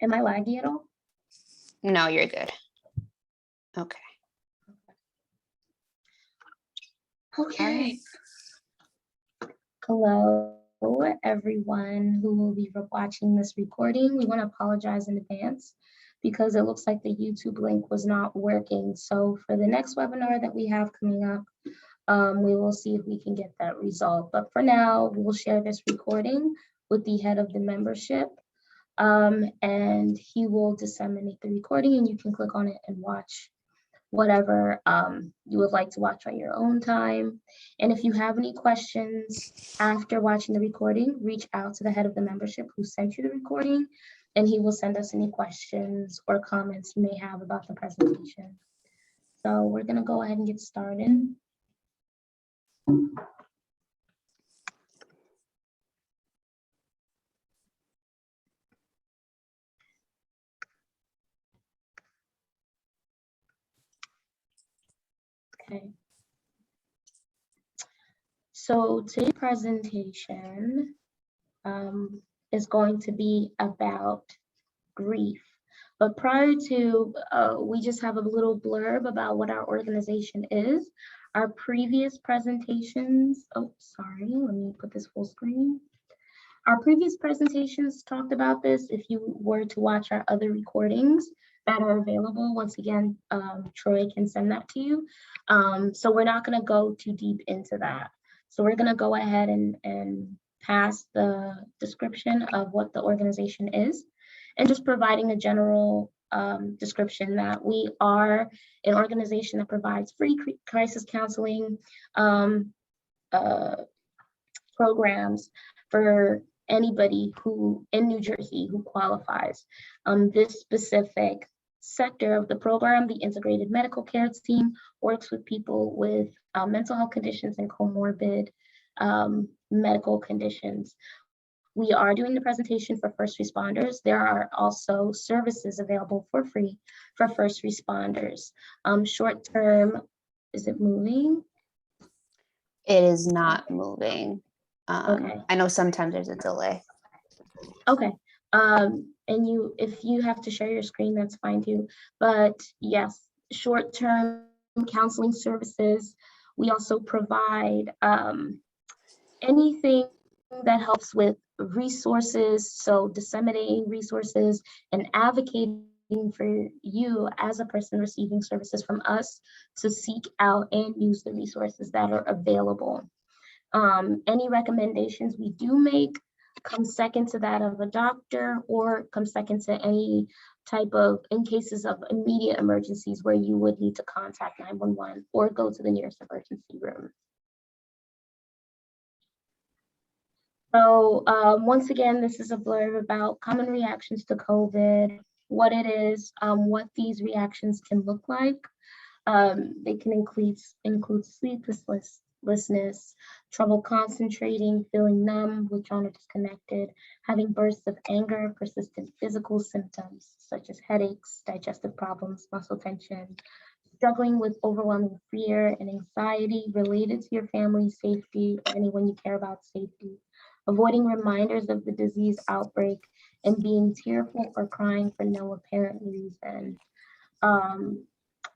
Am I laggy at all? No, you're good. Okay. Okay. Hello, everyone who will be watching this recording. We want to apologize in advance because it looks like the YouTube link was not working. So for the next webinar that we have coming up, we will see if we can get that resolved. But for now, we will share this recording with the head of the membership, and he will disseminate the recording, and you can click on it and watch whatever you would like to watch on your own time. And if you have any questions after watching the recording, reach out to the head of the membership who sent you the recording, and he will send us any questions or comments you may have about the presentation. So we're gonna go ahead and get started. Okay. So today's presentation is going to be about grief. But prior to, we just have a little blurb about what our organization is. Our previous presentations, oh, sorry, let me put this full screen. Our previous presentations talked about this. If you were to watch our other recordings that are available, once again, Troy can send that to you. So we're not gonna go too deep into that. So we're gonna go ahead and pass the description of what the organization is, and just providing a general description that we are an organization that provides free crisis counseling programs for anybody who in New Jersey who qualifies. This specific sector of the program, the integrated medical care team, works with people with mental health conditions and comorbid medical conditions. We are doing the presentation for first responders. There are also services available for free for first responders. Short term, is it moving? It is not moving. Okay. I know sometimes there's a delay. Okay. And if you have to share your screen, that's fine too. But yes, short-term counseling services. We also provide anything that helps with resources, so disseminating resources and advocating for you as a person receiving services from us to seek out and use the resources that are available. Any recommendations we do make come second to that of a doctor, or come second to any type of, in cases of immediate emergencies where you would need to contact 911 or go to the nearest emergency room. So once again, this is a blurb about common reactions to COVID, what it is, what these reactions can look like. They can include sleeplessness, trouble concentrating, feeling numb, withdrawn or disconnected, having bursts of anger, persistent physical symptoms such as headaches, digestive problems, muscle tension, struggling with overwhelming fear and anxiety related to your family's safety or anyone you care about safety, avoiding reminders of the disease outbreak, and being tearful or crying for no apparent reason.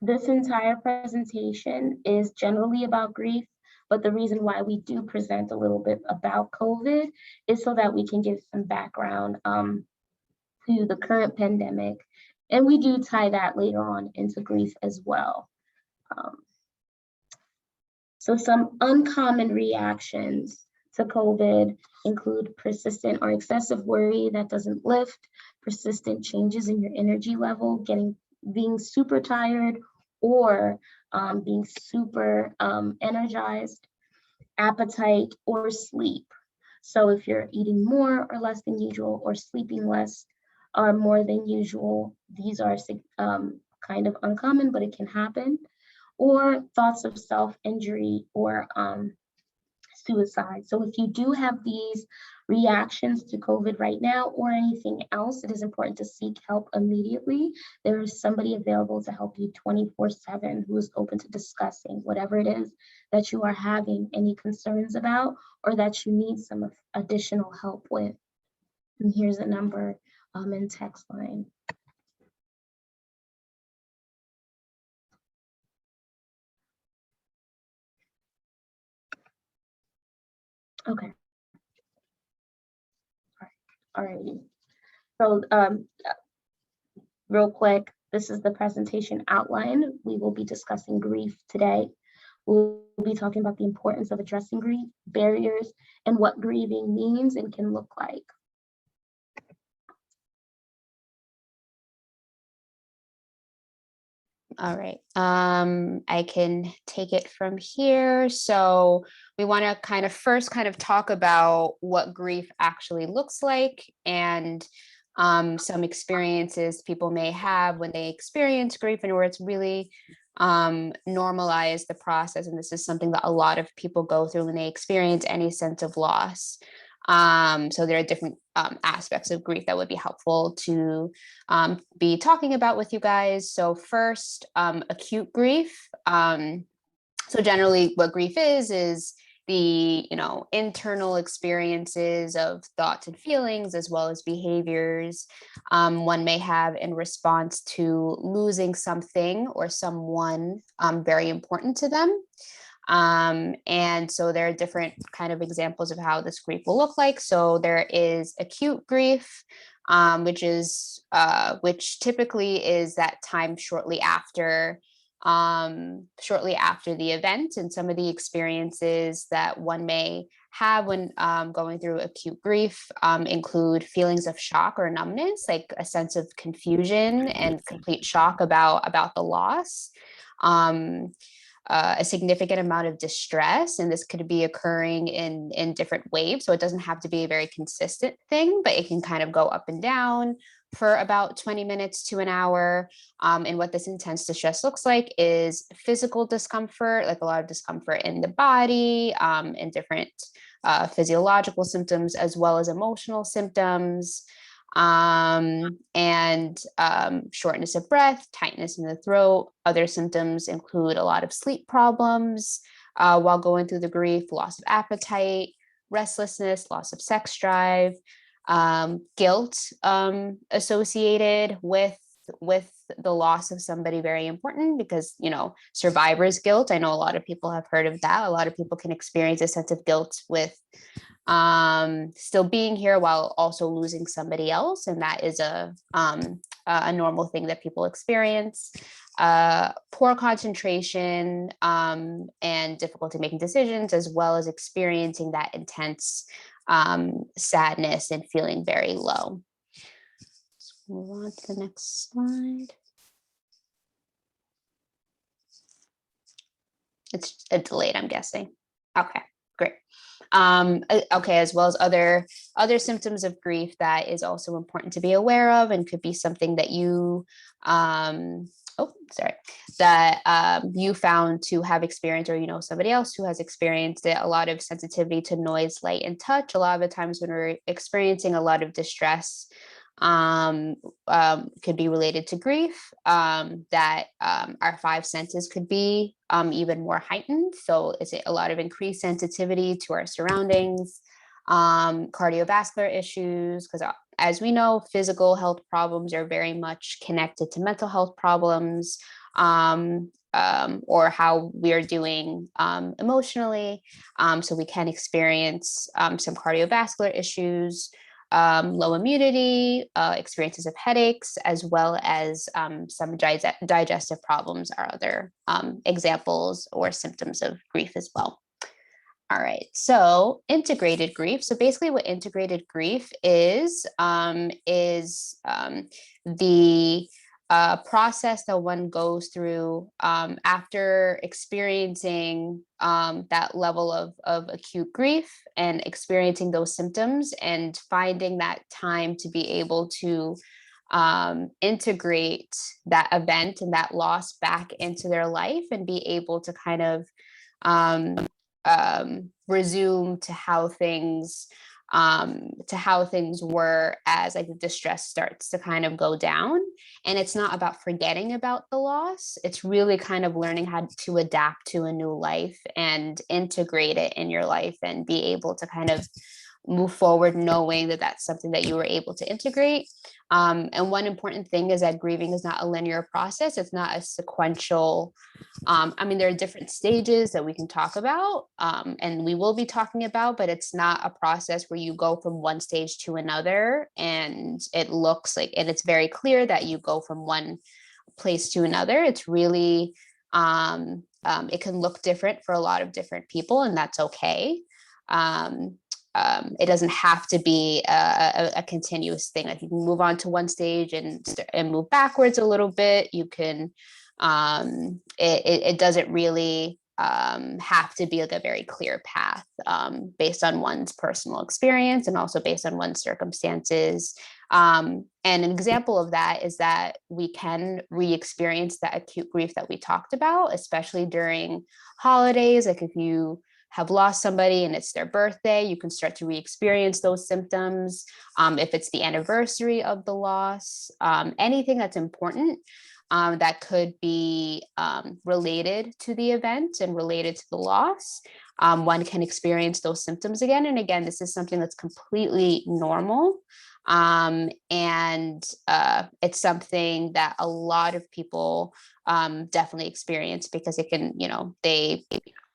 This entire presentation is generally about grief, but the reason why we do present a little bit about COVID is so that we can give some background to the current pandemic. And we do tie that later on into grief as well. So some uncommon reactions to COVID include persistent or excessive worry that doesn't lift, persistent changes in your energy level, being super tired or being super energized, appetite or sleep. So if you're eating more or less than usual, or sleeping less or more than usual, these are kind of uncommon, but it can happen. Or thoughts of self-injury or suicide. So if you do have these reactions to COVID right now or anything else, it is important to seek help immediately. There is somebody available to help you 24/7 who is open to discussing whatever it is that you are having any concerns about or that you need some additional help with. And here's a number and text line. Okay. All righty. So real quick, this is the presentation outline. We will be discussing grief today. We'll be talking about the importance of addressing grief, barriers, and what grieving means and can look like. All right, I can take it from here. So we want to kind of talk about what grief actually looks like and some experiences people may have when they experience grief, and where it's really normalize the process. And this is something that a lot of people go through when they experience any sense of loss. So there are different aspects of grief that would be helpful to be talking about with you guys. So first, acute grief. So generally what grief is the internal experiences of thoughts and feelings as well as behaviors one may have in response to losing something or someone very important to them. And so there are different kind of examples of how this grief will look like. So there is acute grief, which typically is that time shortly after the event. And some of the experiences that one may have when going through acute grief include feelings of shock or numbness, like a sense of confusion and complete shock about the loss. A significant amount of distress, and this could be occurring in different waves. So it doesn't have to be a very consistent thing, but it can kind of go up and down for about 20 minutes to an hour. And what this intense distress looks like is physical discomfort, like a lot of discomfort in the body, and different physiological symptoms, as well as emotional symptoms. And shortness of breath, tightness in the throat. Other symptoms include a lot of sleep problems while going through the grief, loss of appetite, restlessness, loss of sex drive, guilt associated with the loss of somebody very important, because survivor's guilt. I know a lot of people have heard of that. A lot of people can experience a sense of guilt with still being here while also losing somebody else, and that is a normal thing that people experience. Poor concentration and difficulty making decisions, as well as experiencing that intense sadness and feeling very low. Let's move on to the next slide. It's delayed, I'm guessing. Okay, great. Okay, as well as other symptoms of grief that is also important to be aware of, and could be something that you you found to have experienced, or somebody else who has experienced it. A lot of sensitivity to noise, light, and touch. A lot of the times when we're experiencing a lot of distress, could be related to grief, that our five senses could be even more heightened. So it's a lot of increased sensitivity to our surroundings, cardiovascular issues, because as we know, physical health problems are very much connected to mental health problems, or how we are doing emotionally. So we can experience some cardiovascular issues, low immunity, experiences of headaches, as well as some digestive problems are other examples or symptoms of grief as well. All right, so integrated grief. So basically what integrated grief is the process that one goes through after experiencing that level of acute grief and experiencing those symptoms, and finding that time to be able to integrate that event and that loss back into their life, and be able to kind of resume to how things were, as like the distress starts to kind of go down. And it's not about forgetting about the loss. It's really kind of learning how to adapt to a new life and integrate it in your life, and be able to kind of move forward knowing that that's something that you were able to integrate. And one important thing is that grieving is not a linear process. It's not a sequential. I mean, there are different stages that we can talk about, and we will be talking about, but it's not a process where you go from one stage to another and it looks like, and it's very clear that you go from one place to another. It's really, it can look different for a lot of different people, and that's okay. It doesn't have to be a continuous thing. Like you can move on to one stage and move backwards a little bit. You can, it doesn't really have to be like a very clear path based on one's personal experience and also based on one's circumstances. And an example of that is that we can re-experience that acute grief that we talked about, especially during holidays. Like if you have lost somebody and it's their birthday, you can start to re-experience those symptoms. If it's the anniversary of the loss, anything that's important that could be related to the event and related to the loss, one can experience those symptoms again. And again, this is something that's completely normal. And it's something that a lot of people definitely experience because it can, they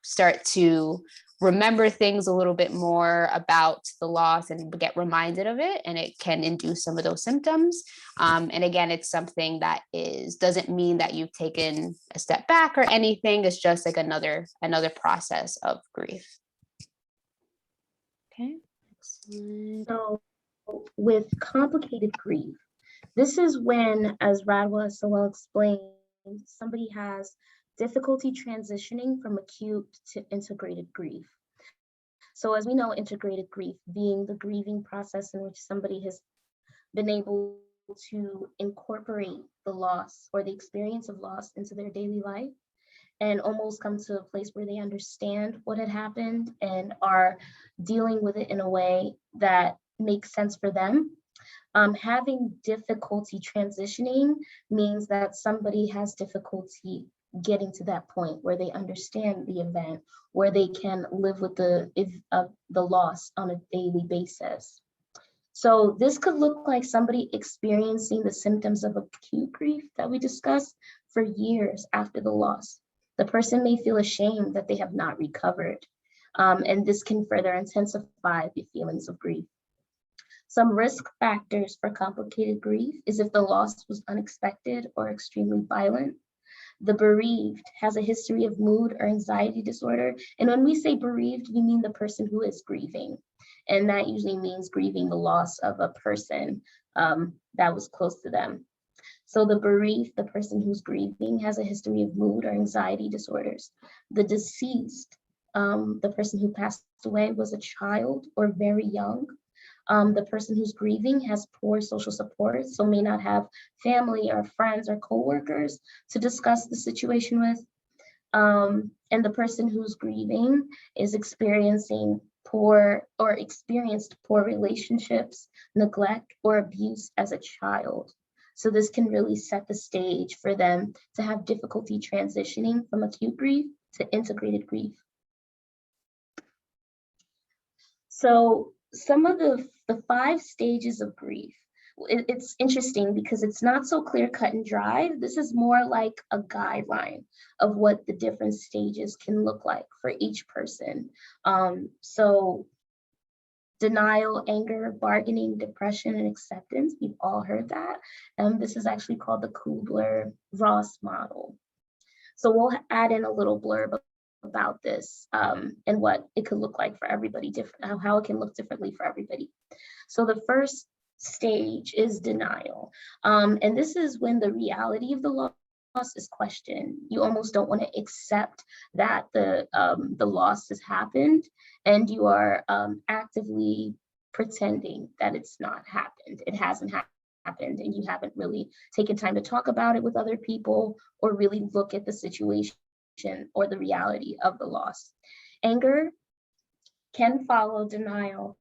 start to remember things a little bit more about the loss and get reminded of it, and it can induce some of those symptoms. And again, it's something that doesn't mean that you've taken a step back or anything. It's just like another process of grief. Okay. So with complicated grief, this is when, as Radwa so well explained, somebody has difficulty transitioning from acute to integrated grief. So as we know, integrated grief being the grieving process in which somebody has been able to incorporate the loss or the experience of loss into their daily life and almost come to a place where they understand what had happened and are dealing with it in a way that makes sense for them. Having difficulty transitioning means that somebody has difficulty getting to that point where they understand the event, where they can live with the loss on a daily basis. So this could look like somebody experiencing the symptoms of acute grief that we discussed for years after the loss. The person may feel ashamed that they have not recovered, and this can further intensify the feelings of grief. Some risk factors for complicated grief is if the loss was unexpected or extremely violent. The bereaved has a history of mood or anxiety disorder. And when we say bereaved, we mean the person who is grieving. And that usually means grieving the loss of a person that was close to them. So the bereaved, the person who's grieving, has a history of mood or anxiety disorders. The deceased, the person who passed away, was a child or very young. The person who's grieving has poor social support, so may not have family or friends or coworkers to discuss the situation with. And the person who's grieving is experienced poor relationships, neglect, or abuse as a child. So this can really set the stage for them to have difficulty transitioning from acute grief to integrated grief. So some of the 5 stages of grief, it's interesting because it's not so clear cut and dry. This is more like a guideline of what the different stages can look like for each person. So denial, anger, bargaining, depression, and acceptance, we've all heard that. This is actually called the Kubler-Ross model. So we'll add in a little blurb about this and what it could look like for everybody, how it can look differently for everybody. So the first stage is denial. And this is when the reality of the loss is questioned. You almost don't want to accept that the loss has happened, and you are actively pretending that it's not happened. It hasn't happened, and you haven't really taken time to talk about it with other people or really look at the situation or the reality of the loss. Anger can follow denial,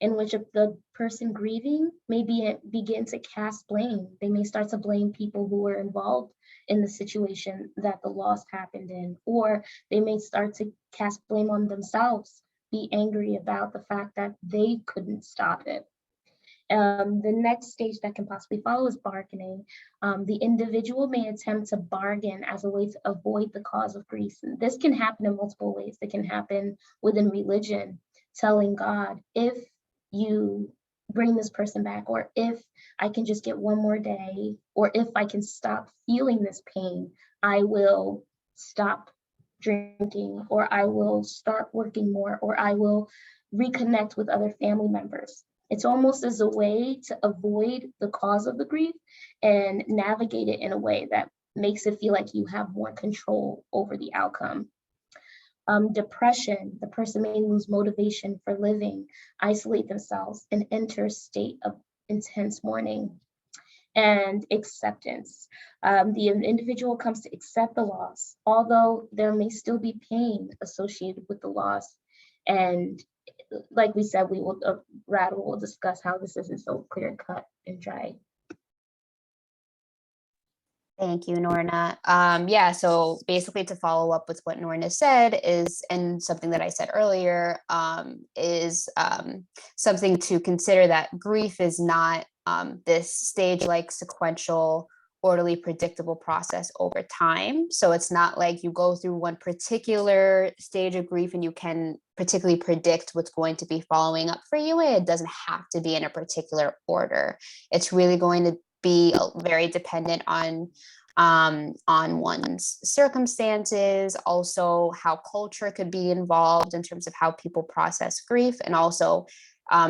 in which the person grieving may begin to cast blame. They may start to blame people who were involved in the situation that the loss happened in, or they may start to cast blame on themselves be angry about the fact that they couldn't stop it. The next stage that can possibly follow is bargaining. The individual may attempt to bargain as a way to avoid the cause of grief. And this can happen in multiple ways. It can happen within religion, telling God, if you bring this person back, or if I can just get one more day, or if I can stop feeling this pain, I will stop drinking, or I will start working more, or I will reconnect with other family members. It's almost as a way to avoid the cause of the grief and navigate it in a way that makes it feel like you have more control over the outcome. Depression, the person may lose motivation for living, isolate themselves, and enter a state of intense mourning. And acceptance. The individual comes to accept the loss, although there may still be pain associated with the loss. And like we said, Rad will discuss how this isn't so clear cut and dry. Thank you, Norna. Yeah, so basically to follow up with what Norna said is, and something that I said earlier, is something to consider, that grief is not this stage-like sequential, orderly, predictable process over time. So it's not like you go through one particular stage of grief and you can particularly predict what's going to be following up for you. It doesn't have to be in a particular order. It's really going to be very dependent on one's circumstances, also how culture could be involved in terms of how people process grief, and also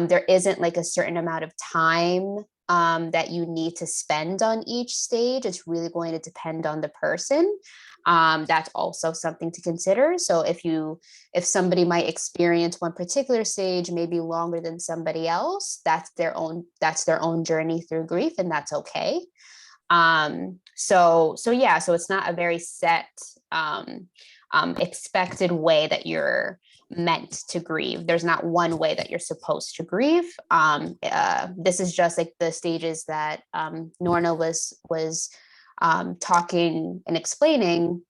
there isn't like a certain amount of time that you need to spend on each stage. It's really going to depend on the person. That's also something to consider. So if somebody might experience one particular stage maybe longer than somebody else, that's their own journey through grief, and that's okay. So it's not a very set expected way that you're meant to grieve. There's not one way that you're supposed to grieve. This is just like the stages that Norna was talking and explaining,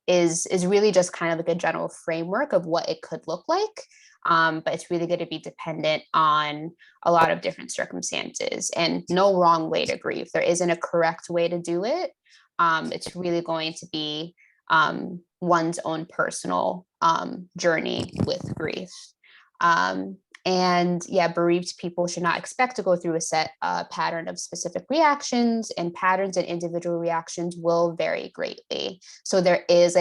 is really just kind of like a general framework of what it could look like. But it's really going to be dependent on a lot of different circumstances, and no wrong way to grieve. There isn't a correct way to do it. It's really going to be one's own personal journey with grief. And yeah, bereaved people should not expect to go through a set pattern of specific reactions, and patterns and individual reactions will vary greatly. So there is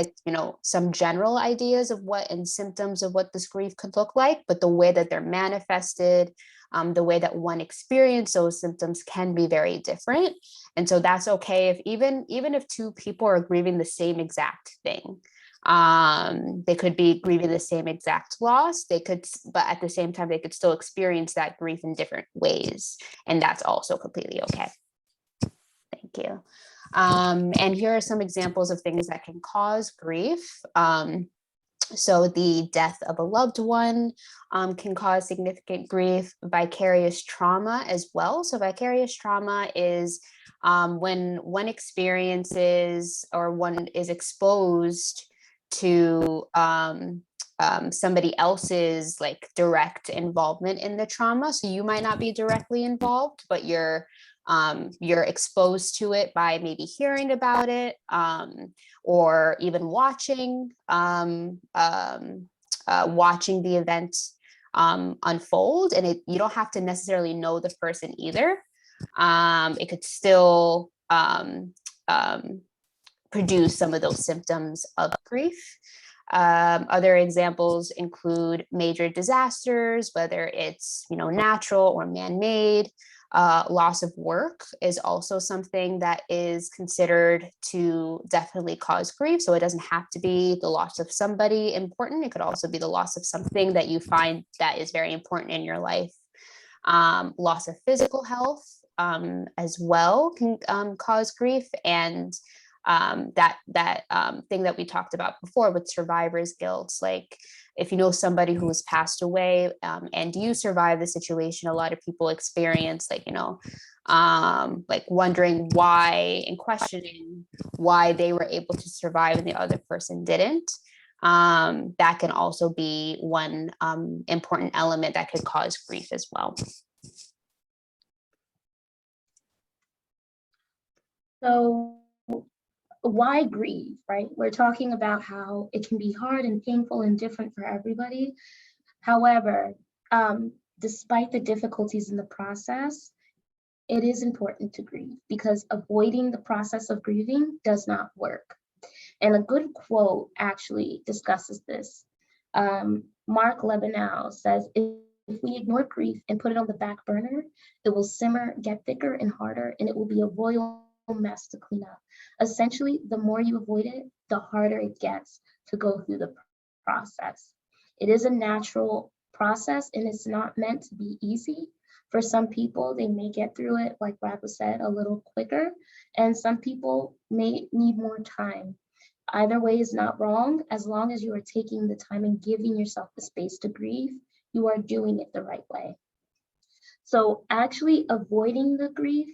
some general ideas of what and symptoms of what this grief could look like, but the way that they're manifested, the way that one experiences those symptoms can be very different. And so that's okay if even if two people are grieving the same exact thing. They could be grieving the same exact loss. But at the same time, they could still experience that grief in different ways. And that's also completely okay. Thank you. And here are some examples of things that can cause grief. So the death of a loved one can cause significant grief, vicarious trauma as well. So vicarious trauma is when one experiences or one is exposed to somebody else's like direct involvement in the trauma. So you might not be directly involved, but you're exposed to it by maybe hearing about it, or even watching the event unfold. And you don't have to necessarily know the person either. It could still produce some of those symptoms of grief. Other examples include major disasters, whether it's natural or man-made. Loss of work is also something that is considered to definitely cause grief. So it doesn't have to be the loss of somebody important. It could also be the loss of something that you find that is very important in your life. Loss of physical health as well can cause grief. And that thing that we talked about before with survivor's guilt, like if you know somebody who has passed away and you survive the situation, a lot of people experience like wondering why and questioning why they were able to survive and the other person didn't. that can also be one important element that could cause grief as well. So why grieve, right? We're talking about how it can be hard and painful and different for everybody. However, despite the difficulties in the process, it is important to grieve because avoiding the process of grieving does not work. And a good quote actually discusses this. Mark Lebanon says, if we ignore grief and put it on the back burner, it will simmer, get thicker and harder, and it will be a royal mess to clean up. Essentially, the more you avoid it, the harder it gets to go through the process. It is a natural process and it's not meant to be easy. For some people, they may get through it, like Brad said, a little quicker, and some people may need more time. Either way is not wrong. As long as you are taking the time and giving yourself the space to grieve, you are doing it the right way. So actually avoiding the grief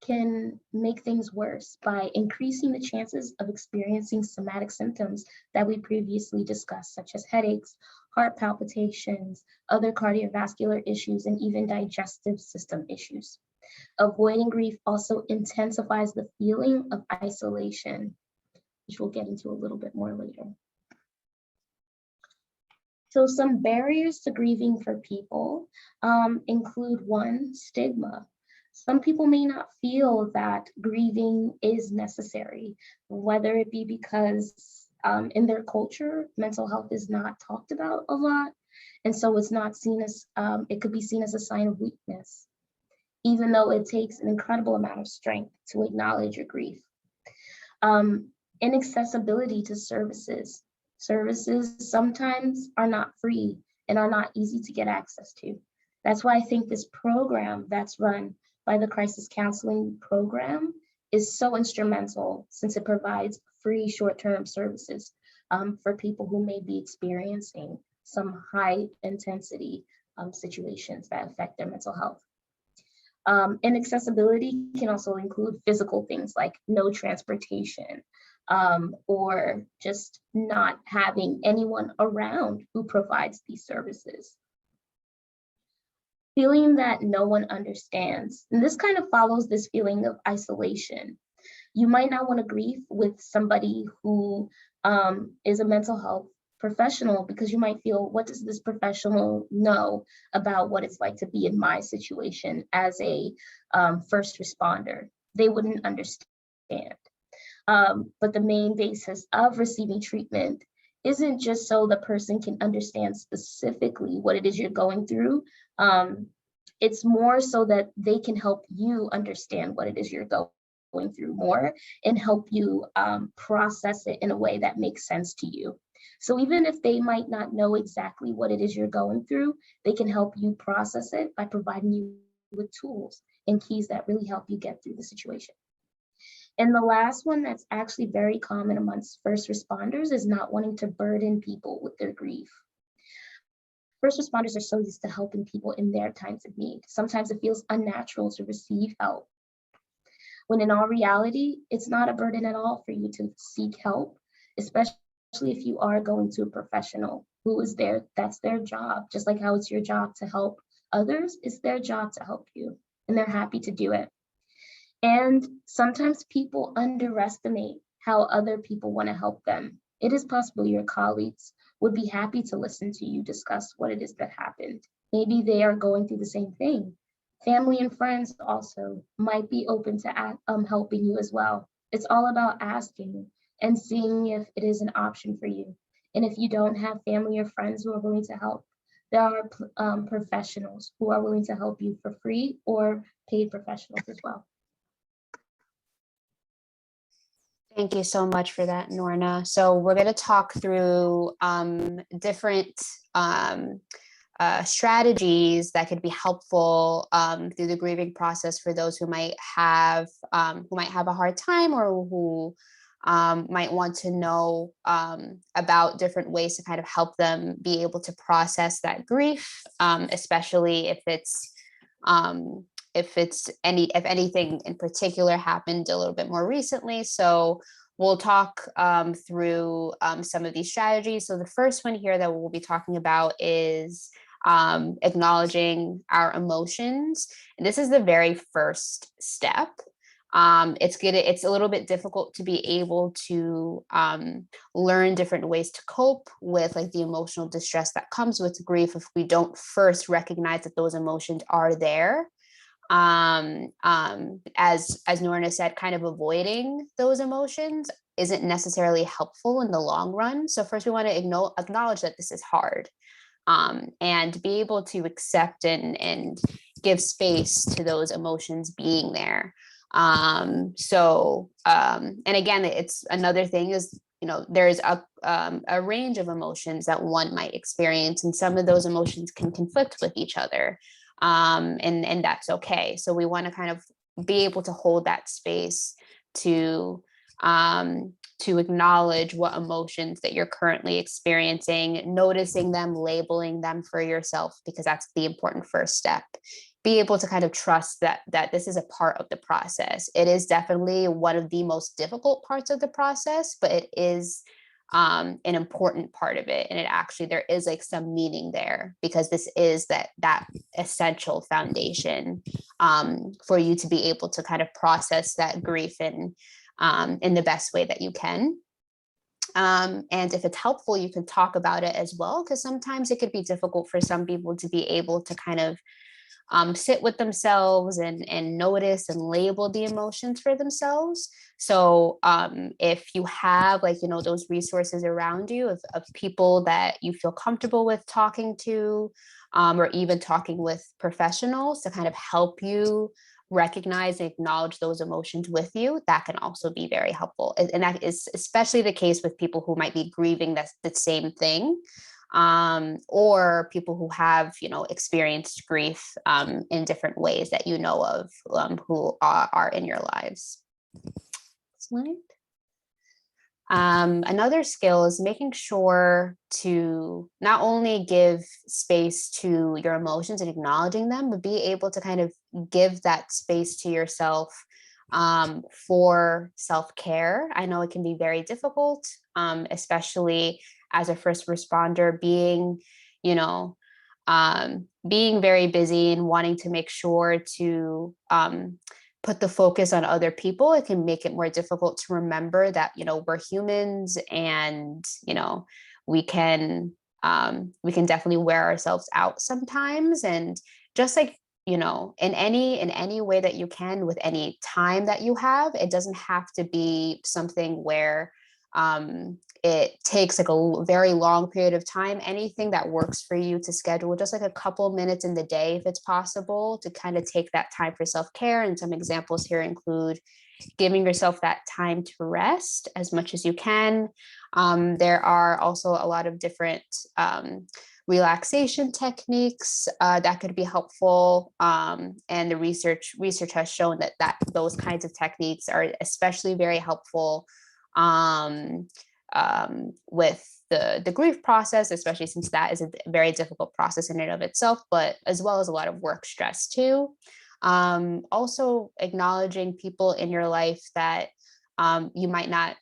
can make things worse by increasing the chances of experiencing somatic symptoms that we previously discussed, such as headaches, heart palpitations, other cardiovascular issues, and even digestive system issues. Avoiding grief also intensifies the feeling of isolation, which we'll get into a little bit more later. So some barriers to grieving for people include one, stigma. Some people may not feel that grieving is necessary, whether it be because in their culture, mental health is not talked about a lot. And so it's not seen as, it could be seen as a sign of weakness, even though it takes an incredible amount of strength to acknowledge your grief. Inaccessibility to services. Services sometimes are not free and are not easy to get access to. That's why I think this program that's run by the Crisis Counseling Program is so instrumental, since it provides free short-term services for people who may be experiencing some high intensity situations that affect their mental health. Inaccessibility can also include physical things like no transportation, or just not having anyone around who provides these services. Feeling that no one understands. And this kind of follows this feeling of isolation. You might not want to grieve with somebody who is a mental health professional, because you might feel, what does this professional know about what it's like to be in my situation as a first responder? They wouldn't understand. But the main basis of receiving treatment isn't just so the person can understand specifically what it is you're going through. It's more so that they can help you understand what it is you're going through more and help you process it in a way that makes sense to you. So even if they might not know exactly what it is you're going through, they can help you process it by providing you with tools and keys that really help you get through the situation. And the last one that's actually very common amongst first responders is not wanting to burden people with their grief. First responders are so used to helping people in their times of need. Sometimes it feels unnatural to receive help, when in all reality, it's not a burden at all for you to seek help, especially if you are going to a professional who is there. That's their job. Just like how it's your job to help others, it's their job to help you, and they're happy to do it. And sometimes people underestimate how other people want to help them. It is possible your colleagues would be happy to listen to you discuss what it is that happened. Maybe they are going through the same thing. Family and friends also might be open to helping you as well. It's all about asking and seeing if it is an option for you. And if you don't have family or friends who are willing to help, there are professionals who are willing to help you for free, or paid professionals as well. Thank you so much for that, Norna. So we're going to talk through different strategies that could be helpful through the grieving process for those who might have a hard time, or who might want to know about different ways to kind of help them be able to process that grief, especially if anything in particular happened a little bit more recently. So we'll talk through some of these strategies. So the first one here that we'll be talking about is acknowledging our emotions. And this is the very first step. It's a little bit difficult to be able to learn different ways to cope with like the emotional distress that comes with grief if we don't first recognize that those emotions are there. As Norna said, kind of avoiding those emotions isn't necessarily helpful in the long run. So first we want to acknowledge that this is hard, and be able to accept and give space to those emotions being there. And again, it's another thing is, there's a range of emotions that one might experience, and some of those emotions can conflict with each other. And that's okay. So we want to kind of be able to hold that space to acknowledge what emotions that you're currently experiencing, noticing them, labeling them for yourself, because that's the important first step. Be able to kind of trust that this is a part of the process. It is definitely one of the most difficult parts of the process, but it is an important part of it. And there is like some meaning there, because this is that essential foundation for you to be able to kind of process that grief in the best way that you can. And if it's helpful, you can talk about it as well, because sometimes it could be difficult for some people to be able to kind of sit with themselves and notice and label the emotions for themselves. So if you have those resources around you of people that you feel comfortable with talking to, or even talking with professionals to kind of help you recognize and acknowledge those emotions with you, that can also be very helpful. And that is especially the case with people who might be grieving the same thing. Or people who have, experienced grief in different ways that you know of, who are in your lives. Slide. Another skill is making sure to not only give space to your emotions and acknowledging them, but be able to kind of give that space to yourself for self-care. I know it can be very difficult, especially as a first responder, being very busy and wanting to make sure to put the focus on other people. It can make it more difficult to remember that, we're humans, and, we can definitely wear ourselves out sometimes. And just like, in any way that you can, with any time that you have, it doesn't have to be something where it takes like a very long period of time. Anything that works for you to schedule just like a couple minutes in the day, if it's possible, to kind of take that time for self-care. And some examples here include giving yourself that time to rest as much as you can. There are also a lot of different relaxation techniques that could be helpful. And the research has shown that those kinds of techniques are especially very helpful with the grief process, especially since that is a very difficult process in and of itself, but as well as a lot of work stress too. Also acknowledging people in your life that you might not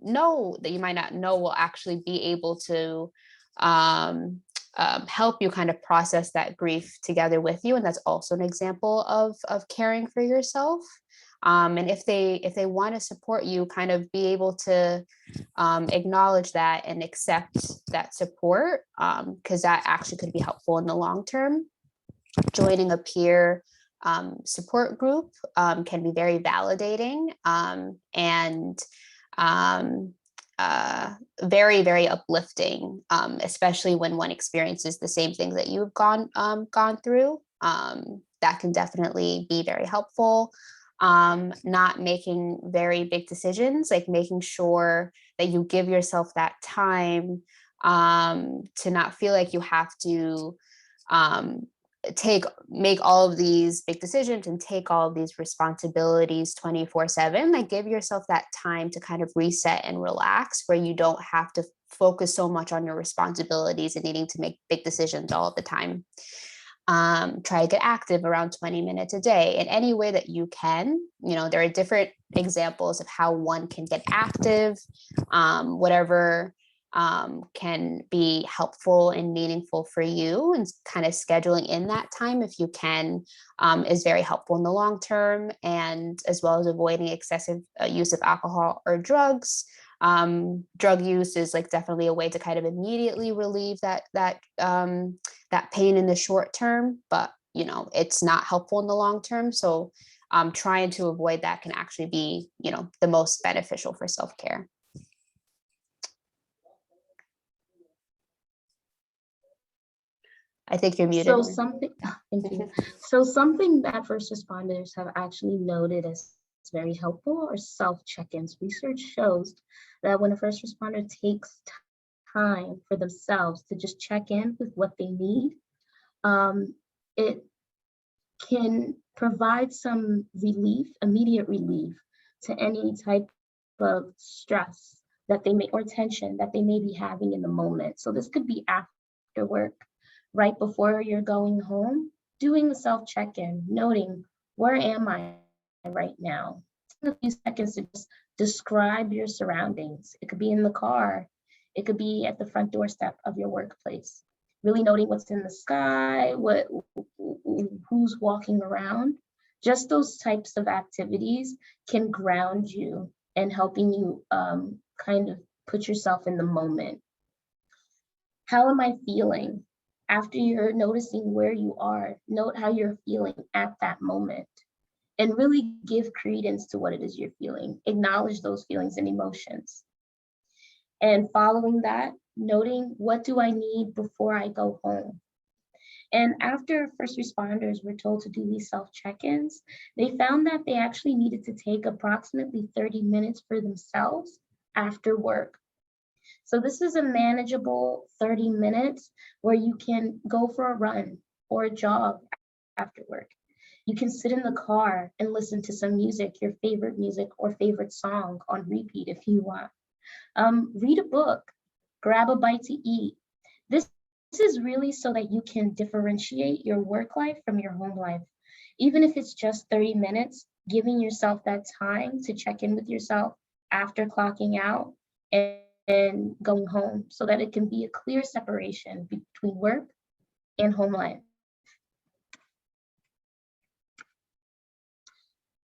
know will actually be able to help you kind of process that grief together with you. And that's also an example of caring for yourself. And if they want to support you, kind of be able to acknowledge that and accept that support, because that actually could be helpful in the long term. Joining a peer support group can be very validating, and very, very uplifting, especially when one experiences the same thing that you've gone through. That can definitely be very helpful. Not making very big decisions, like making sure that you give yourself that time to not feel like you have to make all of these big decisions and take all of these responsibilities 24/7. Like, give yourself that time to kind of reset and relax, where you don't have to focus so much on your responsibilities and needing to make big decisions all of the time. Try to get active around 20 minutes a day in any way that you can. There are different examples of how one can get active, whatever can be helpful and meaningful for you, and kind of scheduling in that time if you can is very helpful in the long term, and as well as avoiding excessive use of alcohol or drugs. Drug use is like definitely a way to kind of immediately relieve that pain in the short term, but it's not helpful in the long term. So trying to avoid that can actually be the most beneficial for self-care. I think you're muted. So thank you. So something that first responders have actually noted as very helpful are self-check-ins. Research shows that when a first responder takes time for themselves to just check in with what they need, it can provide some relief, immediate relief to any type of stress that they may, or tension that they may be having in the moment. So this could be after work, right before you're going home, doing the self-check-in, noting, where am I right now? Take a few seconds to just describe your surroundings. It could be in the car. It could be at the front doorstep of your workplace. Really noting what's in the sky, who's walking around. Just those types of activities can ground you and helping you kind of put yourself in the moment. How am I feeling? After you're noticing where you are, note how you're feeling at that moment and really give credence to what it is you're feeling. Acknowledge those feelings and emotions. And following that, noting, what do I need before I go home? And after first responders were told to do these self-check-ins, they found that they actually needed to take approximately 30 minutes for themselves after work. So this is a manageable 30 minutes where you can go for a run or a jog after work. You can sit in the car and listen to some music, your favorite music or favorite song on repeat if you want. Read a book, grab a bite to eat. This is really so that you can differentiate your work life from your home life. Even if it's just 30 minutes, giving yourself that time to check in with yourself after clocking out and going home, so that it can be a clear separation between work and home life.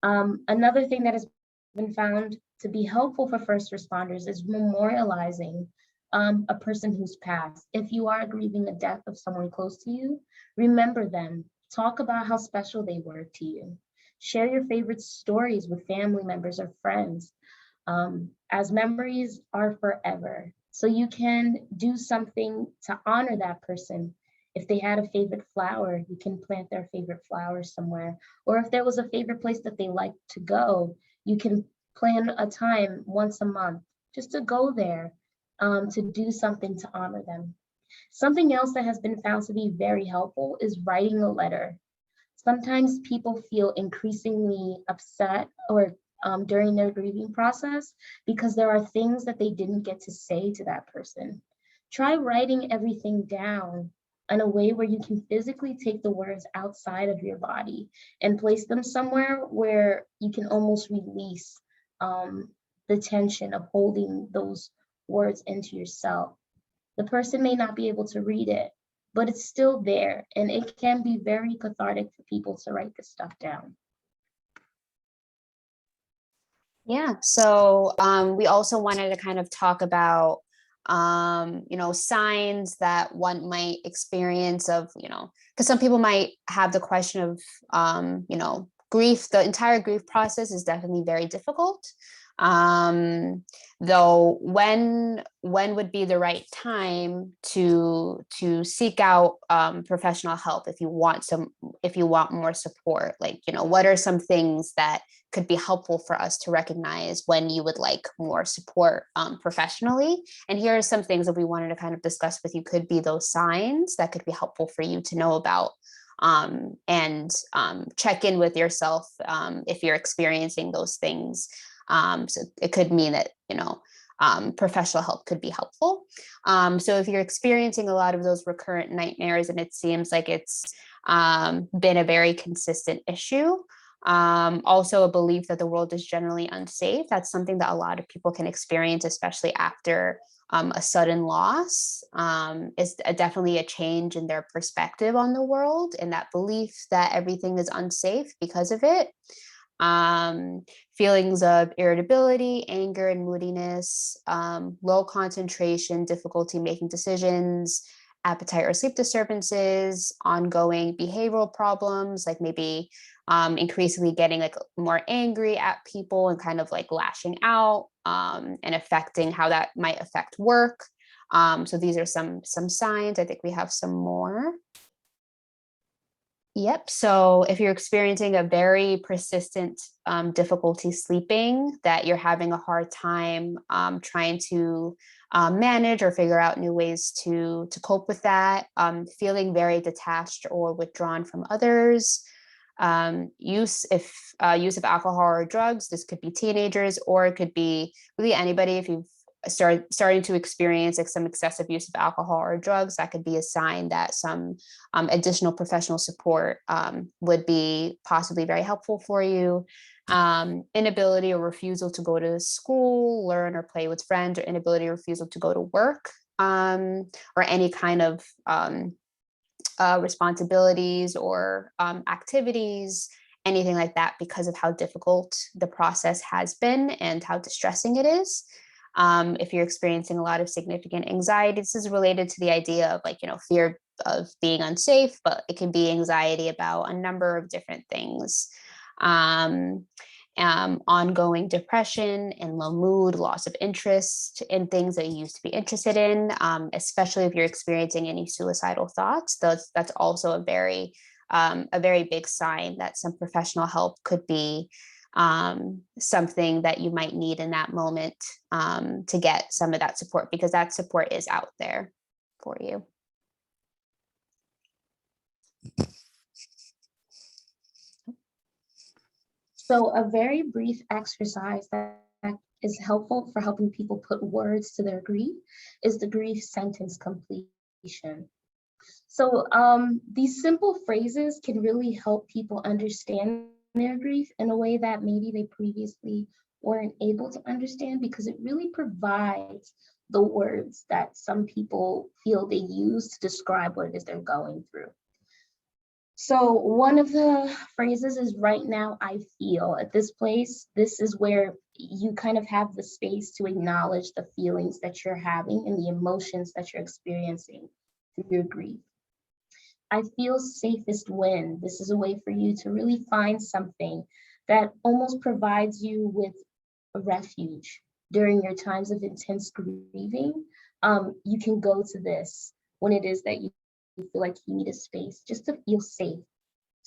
Another thing that has been found to be helpful for first responders is memorializing a person who's passed. If you are grieving a death of someone close to you, remember them. Talk about how special they were to you. Share your favorite stories with family members or friends, as memories are forever. So you can do something to honor that person. If they had a favorite flower, you can plant their favorite flower somewhere. Or if there was a favorite place that they liked to go, you can plan a time once a month just to go there, to do something to honor them. Something else that has been found to be very helpful is writing a letter. Sometimes people feel increasingly upset or during their grieving process because there are things that they didn't get to say to that person. Try writing everything down in a way where you can physically take the words outside of your body and place them somewhere where you can almost release the tension of holding those words into yourself. The person may not be able to read it, but it's still there, and it can be very cathartic for people to write this stuff down. Yeah, so we also wanted to kind of talk about signs that one might experience of, because some people might have the question of, grief. The entire grief process is definitely very difficult. Though when would be the right time to seek out professional help if you want more support? Like, what are some things that could be helpful for us to recognize when you would like more support professionally? And here are some things that we wanted to kind of discuss with you, could be those signs that could be helpful for you to know about, and check in with yourself if you're experiencing those things. So it could mean that, professional help could be helpful. So if you're experiencing a lot of those recurrent nightmares and it seems like it's been a very consistent issue. Also a belief that the world is generally unsafe. That's something that a lot of people can experience, especially after a sudden loss. Is definitely a change in their perspective on the world, and that belief that everything is unsafe because of it. Feelings of irritability, anger, and moodiness, low concentration, difficulty making decisions, appetite or sleep disturbances, ongoing behavioral problems, like maybe increasingly getting like more angry at people and kind of like lashing out, and affecting how that might affect work. So these are some signs. I think we have some more. Yep. So if you're experiencing a very persistent difficulty sleeping, that you're having a hard time trying to manage or figure out new ways to cope with that, feeling very detached or withdrawn from others, use of alcohol or drugs. This could be teenagers, or it could be really anybody. If you've starting to experience like some excessive use of alcohol or drugs, that could be a sign that some additional professional support would be possibly very helpful for you. Inability or refusal to go to school, learn, or play with friends, or inability or refusal to go to work, or any kind of responsibilities or activities, anything like that, because of how difficult the process has been and how distressing it is. If you're experiencing a lot of significant anxiety, this is related to the idea of like, fear of being unsafe, but it can be anxiety about a number of different things. Ongoing depression and low mood, loss of interest in things that you used to be interested in, especially if you're experiencing any suicidal thoughts. That's also a very big sign that some professional help could be something that you might need in that moment, to get some of that support, because that support is out there for you. So a very brief exercise that is helpful for helping people put words to their grief is the grief sentence completion. So these simple phrases can really help people understand their grief in a way that maybe they previously weren't able to understand, because it really provides the words that some people feel they use to describe what it is they're going through. So one of the phrases is right now I feel. At this place, this is where you kind of have the space to acknowledge the feelings that you're having and the emotions that you're experiencing through your grief. I feel safest when. This is a way for you to really find something that almost provides you with a refuge during your times of intense grieving. You can go to this when it is that you feel like you need a space just to feel safe.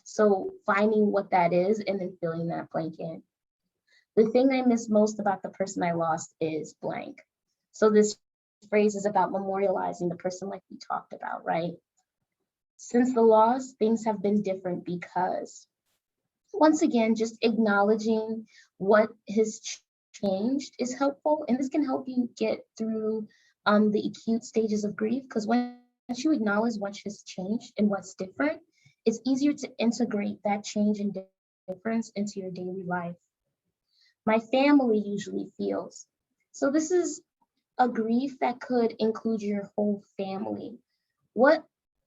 So finding what that is and then filling that blank in. The thing I miss most about the person I lost is blank. So this phrase is about memorializing the person like we talked about, right? Since the loss, things have been different because, once again, just acknowledging what has changed is helpful. And this can help you get through the acute stages of grief, because once you acknowledge what has changed and what's different, it's easier to integrate that change and difference into your daily life. My family usually feels. So this is a grief that could include your whole family. What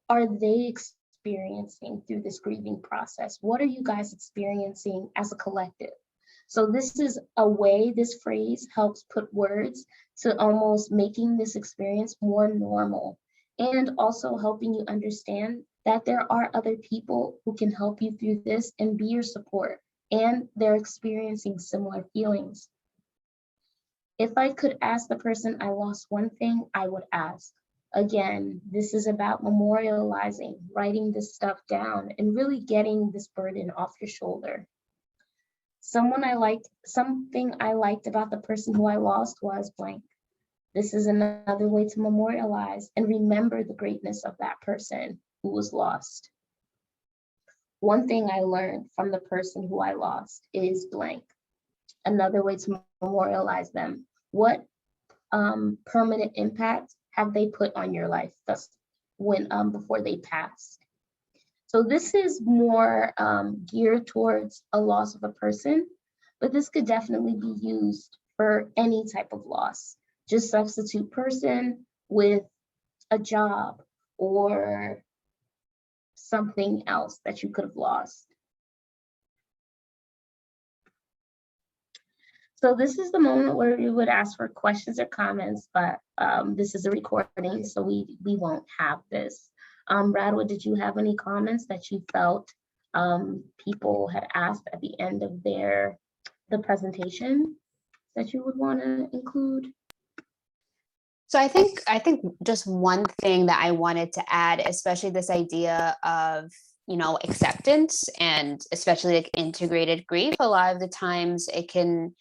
are they experiencing through this grieving process? What are you guys experiencing as a collective? So this is a way this phrase helps put words to almost making this experience more normal, and also helping you understand that there are other people who can help you through this and be your support, and they're experiencing similar feelings. If I could ask the person I lost one thing, I would ask, again, this is about memorializing, writing this stuff down, and really getting this burden off your shoulder. Something I liked about the person who I lost was blank. This is another way to memorialize and remember the greatness of that person who was lost. One thing I learned from the person who I lost is blank. Another way to memorialize them. What permanent impact have they put on your life before they passed? So this is more geared towards a loss of a person, but this could definitely be used for any type of loss. Just substitute person with a job or something else that you could have lost. So this is the moment where we would ask for questions or comments, but this is a recording, so we won't have this. Radwa, did you have any comments that you felt people had asked at the end of the presentation that you would want to include? So I think just one thing that I wanted to add, especially this idea of, you know, acceptance, and especially like integrated grief. A lot of the times it can,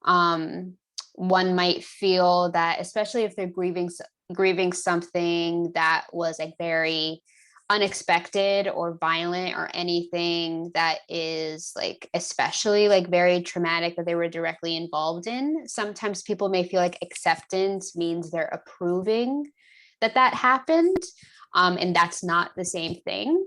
one might feel that, especially if they're grieving something that was like very unexpected or violent, or anything that is like especially like very traumatic that they were directly involved in. Sometimes people may feel like acceptance means they're approving that happened, and that's not the same thing.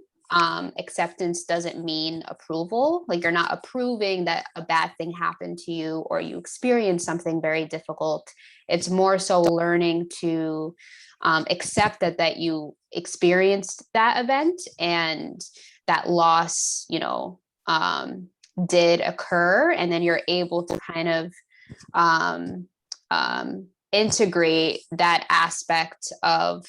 Acceptance doesn't mean approval. Like, you're not approving that a bad thing happened to you or you experienced something very difficult. It's more so learning to accept that you experienced that event, and that loss, you know, did occur, and then you're able to kind of integrate that aspect of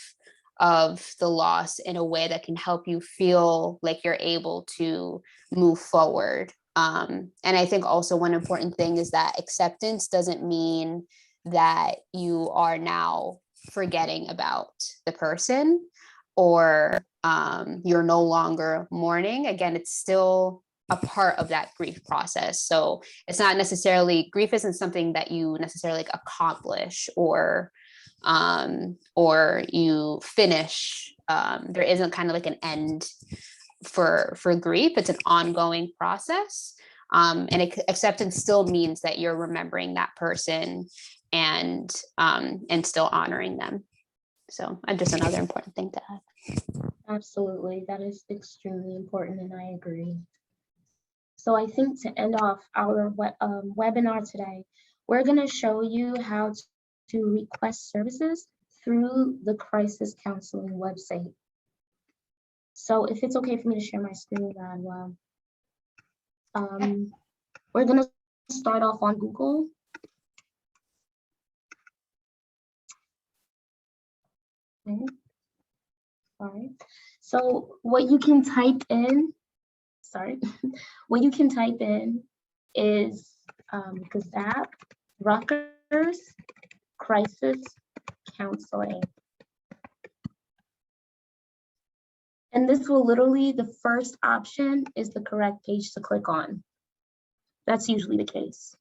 the loss in a way that can help you feel like you're able to move forward. And I think also one important thing is that acceptance doesn't mean that you are now forgetting about the person, or you're no longer mourning. Again, it's still a part of that grief process. So it's not necessarily, grief isn't something that you necessarily like accomplish or you finish. There isn't kind of like an end for grief. It's an ongoing process. And acceptance still means that you're remembering that person and still honoring them. So just another important thing to add. Absolutely, that is extremely important, and I agree. So I think to end off our webinar today, we're going to show you how to request services through the crisis counseling website. So if it's okay for me to share my screen, Radwa, we're going to start off on Google. Okay. Sorry. So what you can type in, what you can type in is GZAP, Rutgers Crisis Counseling. And this will literally, the first option is the correct page to click on. That's usually the case.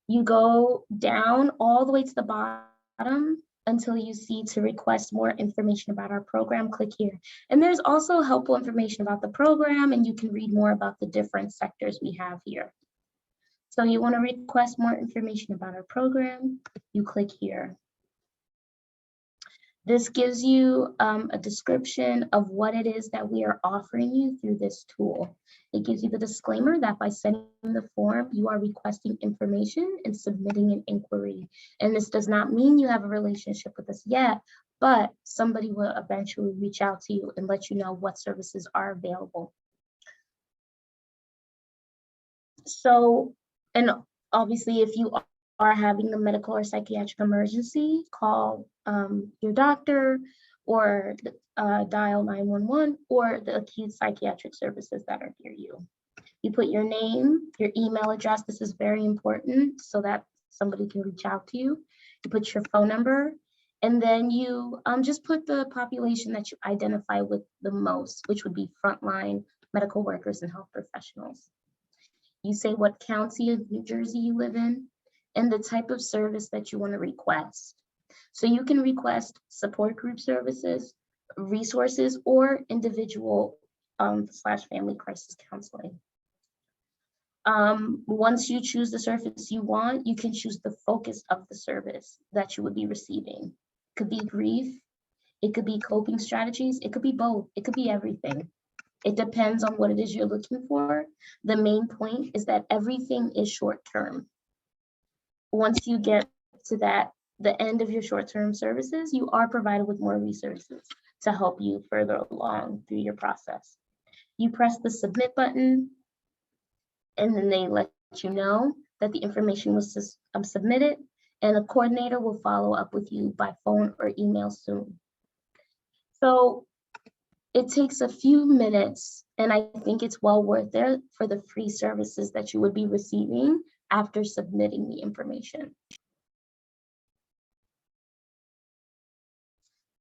You go down all the way to the bottom until you see to request more information about our program, click here. And there's also helpful information about the program, and you can read more about the different sectors we have here. So you want to request more information about our program, you click here. This gives you a description of what it is that we are offering you through this tool. It gives you the disclaimer that by sending the form, you are requesting information and submitting an inquiry. And this does not mean you have a relationship with us yet, but somebody will eventually reach out to you and let you know what services are available. So, and obviously, if you are having a medical or psychiatric emergency, call your doctor or dial 911 or the acute psychiatric services that are near you. You put your name, your email address. This is very important so that somebody can reach out to you. You put your phone number, and then you just put the population that you identify with the most, which would be frontline medical workers and health professionals. You say what county of New Jersey you live in and the type of service that you want to request. So you can request support group services, resources, or individual / family crisis counseling. Once you choose the service you want, you can choose the focus of the service that you would be receiving. It could be grief, it could be coping strategies, it could be both, it could be everything. It depends on what it is you're looking for. The main point is that everything is short-term. Once you get to the end of your short-term services, you are provided with more resources to help you further along through your process. You press the submit button, and then they let you know that the information was submitted, and a coordinator will follow up with you by phone or email soon. So it takes a few minutes, and I think it's well worth it for the free services that you would be receiving after submitting the information.